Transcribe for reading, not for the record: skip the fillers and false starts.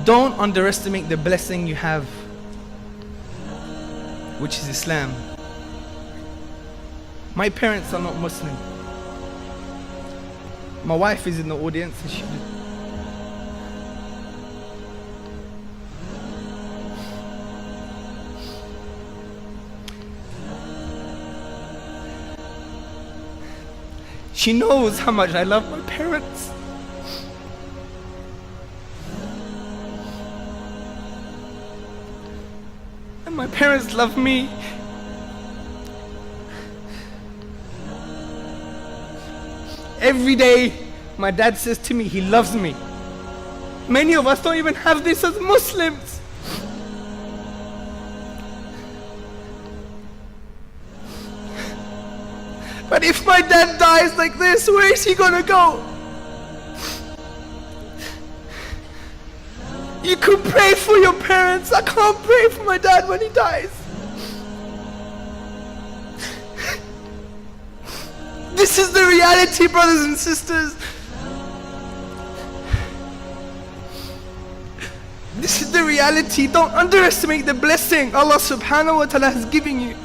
Don't underestimate the blessing you have, which is Islam. My parents are not Muslim. My wife is in the audience and she knows how much I love my parents. And my parents love me. Every day, my dad says to me, he loves me. Many of us don't even have this as Muslims. But if my dad dies like this, where is he gonna go? You could pray for your parents. I can't pray for my dad when he dies. This is the reality, brothers and sisters. This is the reality. Don't underestimate the blessing Allah subhanahu wa ta'ala has given you.